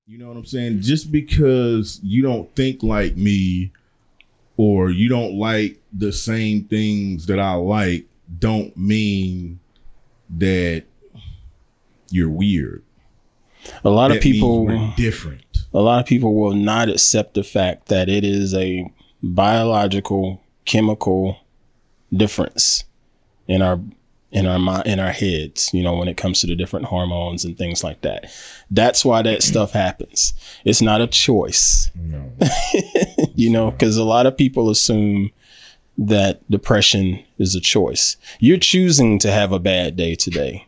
You know what I'm saying? Just because you don't think like me or you don't like the same things that I like don't mean that you're weird. A lot of That people means we're different. A lot of people will not accept the fact that it is a biological, chemical difference in our mind, in our heads, you know, when it comes to the different hormones and things like that. That's why that stuff happens. It's not a choice. No. You know, because a lot of people assume that depression is a choice. You're choosing to have a bad day today.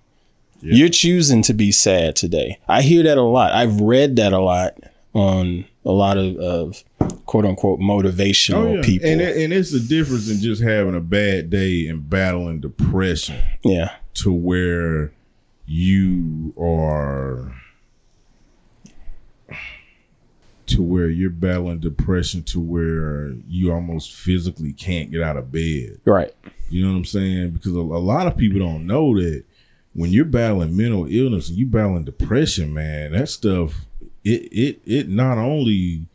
Yeah. You're choosing to be sad today. I hear that a lot. I've read that a lot on a lot of quote unquote motivational people. And it's the difference in just having a bad day and battling depression. Yeah. To where you are, to where you're battling depression to where you almost physically can't get out of bed. Right. You know what I'm saying? Because a lot of people don't know that when you're battling mental illness and you battling depression, man, that stuff, it not only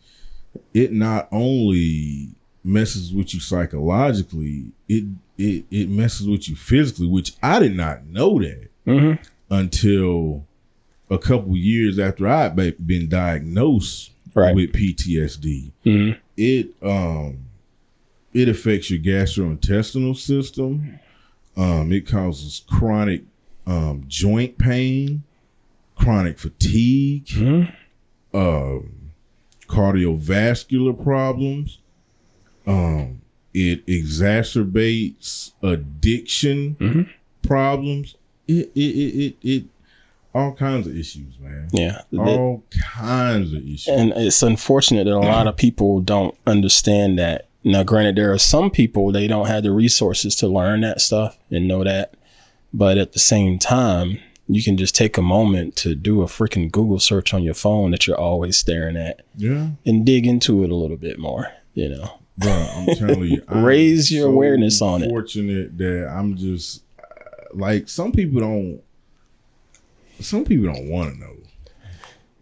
messes with you psychologically, it messes with you physically, which I did not know that until a couple years after I'd been diagnosed with PTSD. It affects your gastrointestinal system. It causes chronic joint pain, chronic fatigue, cardiovascular problems. It exacerbates addiction problems. It all kinds of issues, man. Yeah. All kinds of issues. And it's unfortunate that a lot of people don't understand that. Now, granted, there are some people, they don't have the resources to learn that stuff and know that. But at the same time, you can just take a moment to do a freaking Google search on your phone that you're always staring at. Yeah. And dig into it a little bit more, you know. Bro, I'm telling you. Raise your awareness on it. Fortunate that I'm just like some people don't want to know.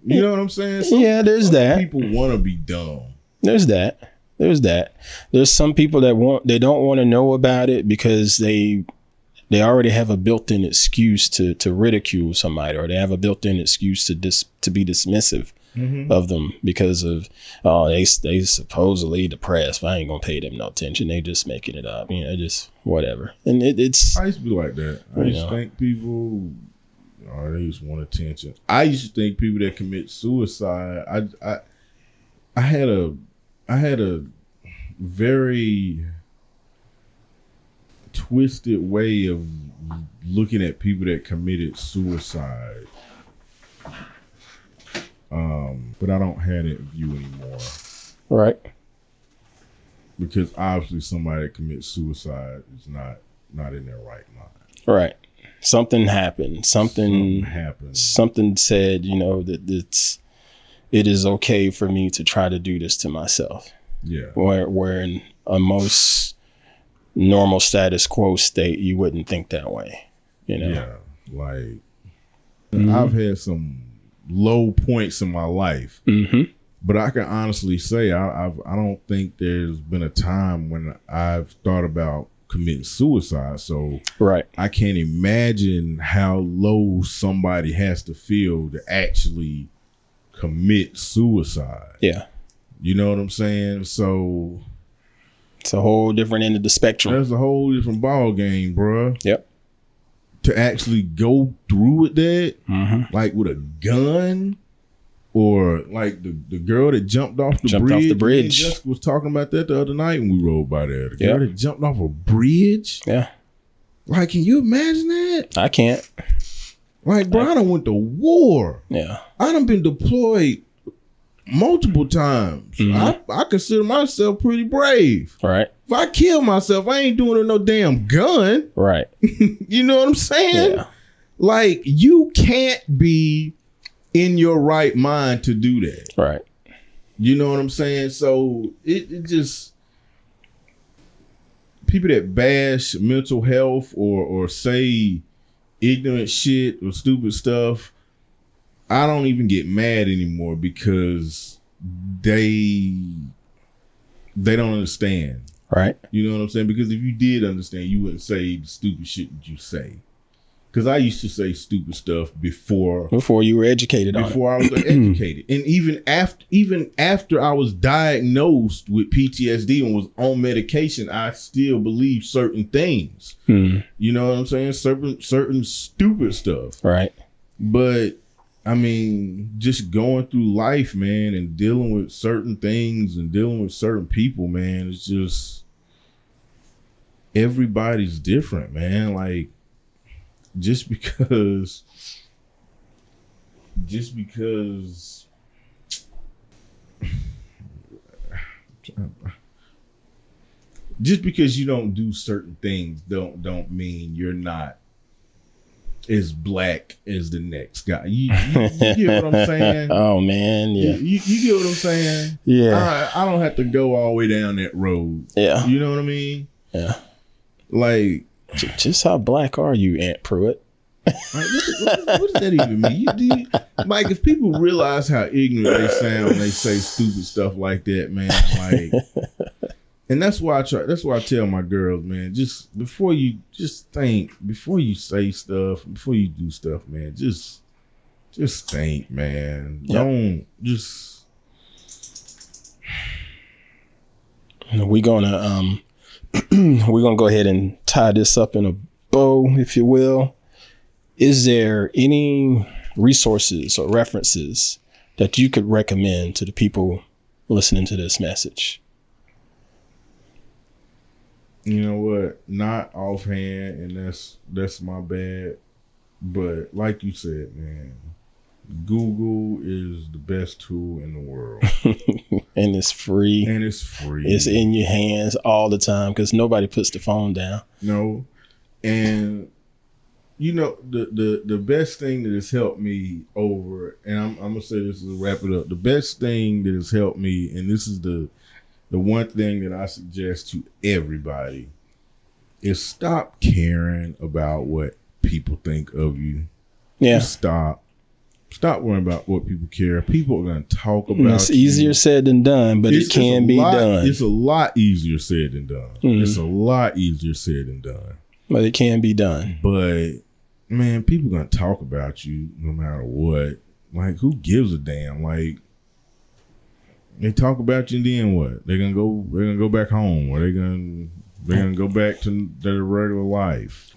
You know what I'm saying? There's that. People want to be dumb. There's that. There's some people that they don't want to know about it because they already have a built-in excuse to ridicule somebody, or they have a built-in excuse to be dismissive of them because of they supposedly depressed. I ain't gonna pay them no attention. They just making it up, you know, just whatever. And it's I used to be like that. I used to think people, they just want attention. I used to think people that commit suicide. I had a very twisted way of looking at people that committed suicide. But I don't have that view anymore. Right. Because obviously somebody that commits suicide is not in their right mind. Right. Something happened. Something said, you know, that it is okay for me to try to do this to myself. Yeah. Where in a most normal status quo state, you wouldn't think that way, you know? Yeah. Like, I've had some low points in my life, but I can honestly say I don't think there's been a time when I've thought about committing suicide. So I can't imagine how low somebody has to feel to actually commit suicide. Yeah. You know what I'm saying? So it's a whole different end of the spectrum. That's a whole different ball game, bro. Yep. To actually go through with that, like with a gun, or like the girl that jumped off the bridge. Jessica was talking about that the other night when we rode by there. The girl that jumped off a bridge. Yeah. Like, can you imagine that? I can't. Like, bro, I done went to war. Yeah. I done been deployed multiple times. I consider myself pretty brave. Right. If I kill myself, I ain't doing it with no damn gun. Right. You know what I'm saying? Yeah. Like, you can't be in your right mind to do that. Right. You know what I'm saying? So it just, people that bash mental health or say ignorant shit or stupid stuff, I don't even get mad anymore because they don't understand. Right. You know what I'm saying? Because if you did understand, you wouldn't say the stupid shit that you say. Because I used to say stupid stuff before you were educated on it. Before I was educated. And even after I was diagnosed with PTSD and was on medication, I still believe certain things. You know what I'm saying? Certain stupid stuff. Right. But I mean, just going through life, man, and dealing with certain things and dealing with certain people, man, it's just everybody's different, man. Like just because you don't do certain things don't mean you're not as black as the next guy. You get what I'm saying? Oh man, yeah. You get what I'm saying? Yeah. I don't have to go all the way down that road. Yeah. You know what I mean? Yeah. Like, just how black are you, Aunt Pruitt? Like, what does that even mean? Mike, if people realize how ignorant they sound when they say stupid stuff like that, man, like, and that's why I tell my girls, man, just think before you say stuff, before you do stuff, man, just think, man. Yep. Don't just. We're gonna go ahead and tie this up in a bow, if you will. Is there any resources or references that you could recommend to the people listening to this message? You know what? Not offhand, and that's my bad. But like you said, man, Google is the best tool in the world. And it's free. It's in your hands all the time because nobody puts the phone down. No. And you know, the best thing that has helped me over, and I'm gonna say this to wrap it up. The best thing that has helped me, and this is the one thing that I suggest to everybody, is stop caring about what people think of you. Yeah. Just stop worrying about what people care. People are gonna talk about It's easier said than done, but it can be done. It's a lot easier said than done. Mm-hmm. It's a lot easier said than done. But it can be done. But man, people gonna talk about you no matter what. Like, who gives a damn? Like, they talk about you, and then what? They're gonna go back home, or they're gonna go back to their regular life.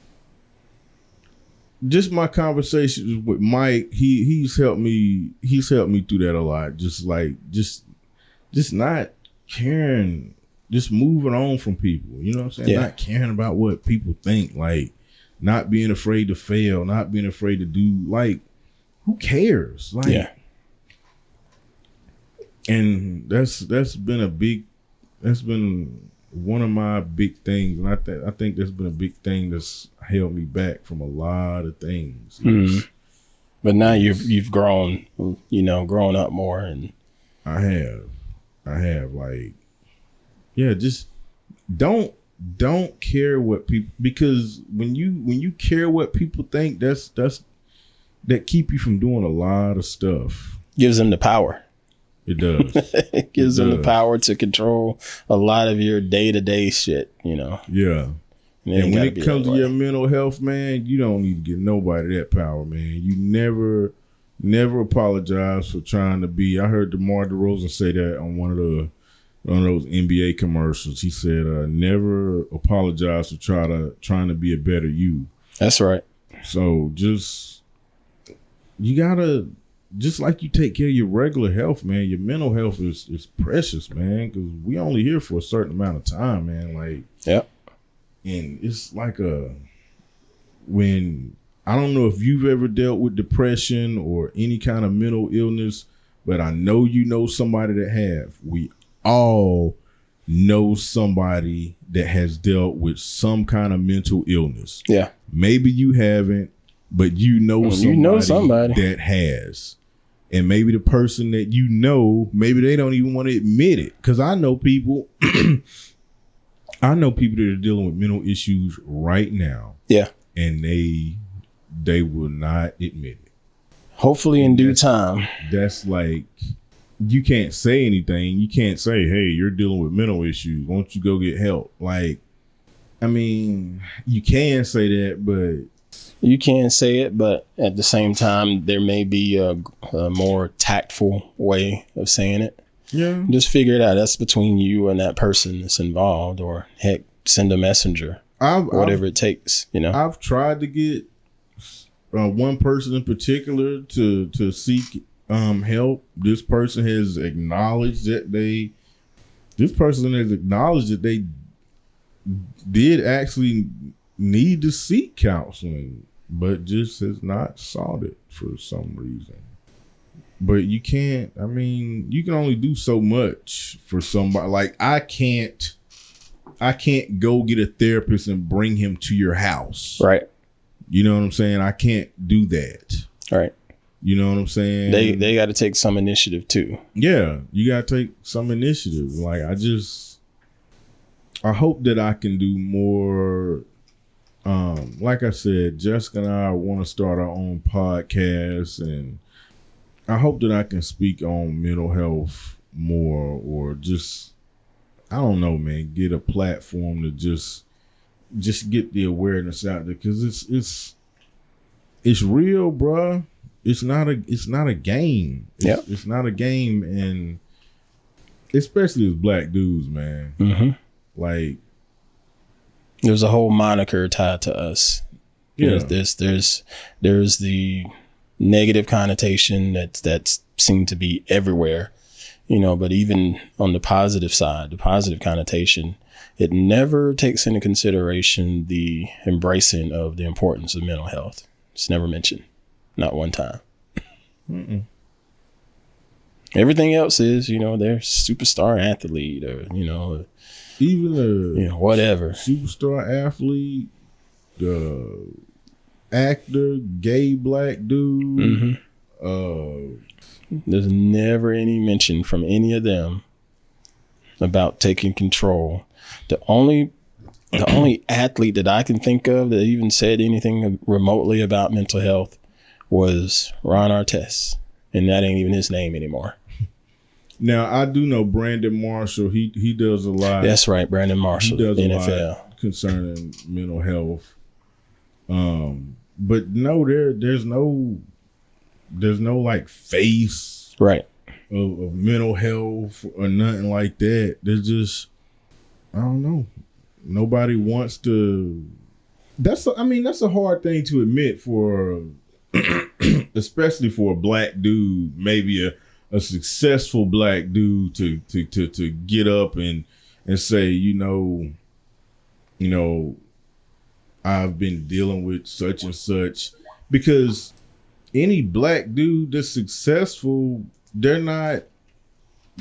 Just my conversations with Mike, he's helped me through that a lot. Just not caring, just moving on from people. You know what I'm saying? Yeah. Not caring about what people think. Like, not being afraid to fail, not being afraid to do, like, who cares? Like, yeah. And that's been one of my big things, and I think that's been a big thing that's held me back from a lot of things. Mm-hmm. But now you've grown, grown up more, and I have like, yeah, just don't care what people, because when you care what people think, that keep you from doing a lot of stuff. Gives them the power. It does. It gives them the power to control a lot of your day-to-day shit, Yeah. And when it comes to your mental health, man, you don't need to give nobody that power, man. You never apologize for trying to be. I heard DeMar DeRozan say that on one of those NBA commercials. He said, never apologize for trying to be a better you. That's right. So you gotta, just like you take care of your regular health, man, your mental health is precious, man, because we only here for a certain amount of time, man. Like, yep. And it's like when, I don't know if you've ever dealt with depression or any kind of mental illness, but I know you know somebody that have. We all know somebody that has dealt with some kind of mental illness. Yeah. Maybe you haven't, but you know somebody that has. And maybe the person that you know, maybe they don't even want to admit it. Because I know people that are dealing with mental issues right now. Yeah. And they will not admit it. Hopefully in due time. That's like, you can't say anything. You can't say, hey, you're dealing with mental issues. Why don't you go get help? Like, I mean, you can say that, but... You can say it, but at the same time, there may be a more tactful way of saying it. Yeah. Just figure it out. That's between you and that person that's involved, or heck, send a messenger. Whatever it takes, you know. I've tried to get one person in particular to seek help. This person has acknowledged that they did actually need to seek counseling, but just has not sought it for some reason. But you can't, I mean, you can only do so much for somebody. Like, I can't go get a therapist and bring him to your house. Right. You know what I'm saying? I can't do that. Right. You know what I'm saying? They got to take some initiative too. Yeah, you got to take some initiative. Like, I hope that I can do more. Like I said, Jessica and I want to start our own podcast, and I hope that I can speak on mental health more, or just, I don't know, man, get a platform to just get the awareness out there, because it's real, bruh. It's not a game. It's not a game, and especially as black dudes, man. Mm-hmm. Like, there's a whole moniker tied to us. Yeah. There's the negative connotation that's seemed to be everywhere, you know, but even on the positive side, the positive connotation, it never takes into consideration the embracing of the importance of mental health. It's never mentioned. Not one time. Mm-mm. Everything else is, you know, they're superstar athlete, or, you know, even whatever superstar athlete, actor, gay black dude. Mm-hmm. There's never any mention from any of them about taking control. The only athlete that I can think of that even said anything remotely about mental health was Ron Artest, and that ain't even his name anymore. Now, I do know Brandon Marshall. He does a lot. That's right, Brandon Marshall. He does NFL. a lot concerning mental health. But no, there's no like face right of mental health or nothing like that. There's just, I don't know. Nobody wants to. That's a hard thing to admit for, especially for a black dude, maybe a successful black dude to get up and say, you know, I've been dealing with such and such, because any black dude that's successful, they're not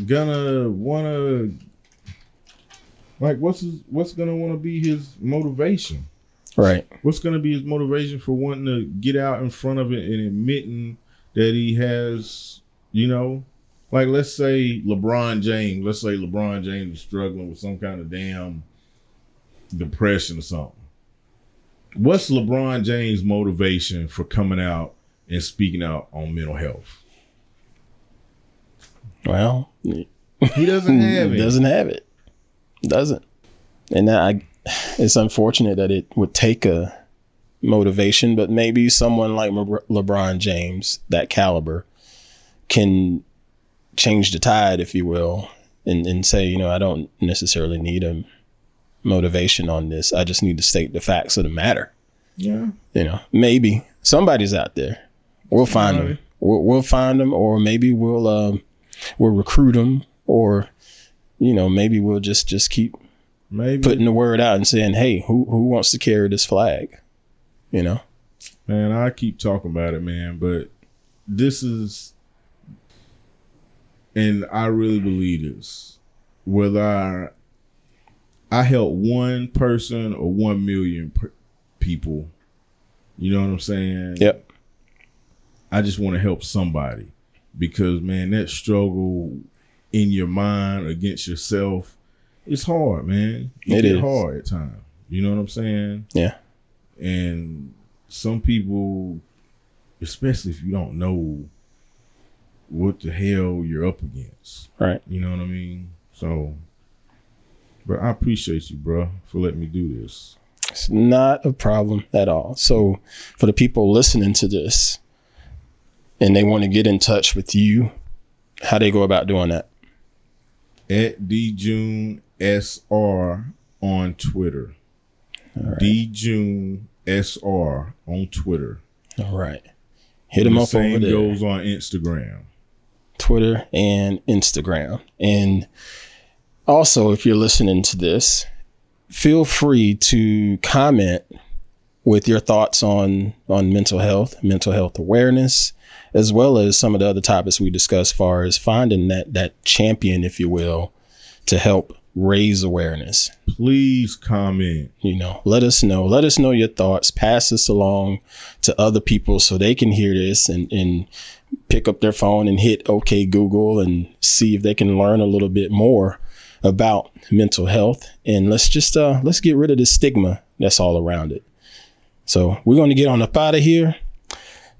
gonna wanna, like, what's gonna want to be his motivation? Right. What's gonna be his motivation for wanting to get out in front of it and admitting that he has, you know, like, let's say LeBron James is struggling with some kind of damn depression or something. What's LeBron James' motivation for coming out and speaking out on mental health? Well, he doesn't have it. Doesn't. And it's unfortunate that it would take a motivation, but maybe someone like LeBron James, that caliber, can change the tide, if you will, and say, you know, I don't necessarily need a motivation on this. I just need to state the facts of the matter. Yeah. You know, maybe somebody's out there. We'll find them. We'll find them, or maybe we'll recruit them, or, you know, maybe we'll just keep putting the word out and saying, hey, who wants to carry this flag? You know? Man, I keep talking about it, man, but this is, and I really believe this, whether I help one person or 1 million people, you know what I'm saying? Yep. I just want to help somebody, because, man, that struggle in your mind against yourself, it's hard, man. It is hard at times. You know what I'm saying? Yeah. And some people especially if you don't know what the hell you're up against. Right. You know what I mean? So, but I appreciate you, bro, for letting me do this. It's not a problem at all. So for the people listening to this and they want to get in touch with you, how they go about doing that? At DJuneSR on Twitter. All right. DJuneSR on Twitter. All right. Hit them up over there. The same goes on Instagram. Twitter and Instagram. And also, if you're listening to this, feel free to comment with your thoughts on mental health awareness, as well as some of the other topics we discussed, as far as finding that champion, if you will, to help raise awareness. Please comment. Let us know your thoughts. Pass this along to other people so they can hear this and pick up their phone and hit OK Google and see if they can learn a little bit more about mental health. And let's get rid of the stigma that's all around it. So we're going to get on up out of here.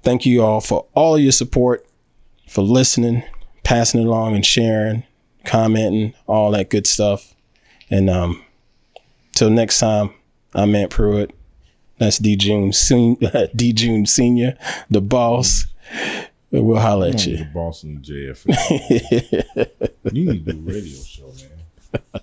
Thank you all for all your support, for listening, passing it along and sharing, commenting, all that good stuff. And till next time, I'm Aunt Pruitt. That's D June Senior, the boss. We'll holler at you. The boss in the JFL. You need to do a radio show, man.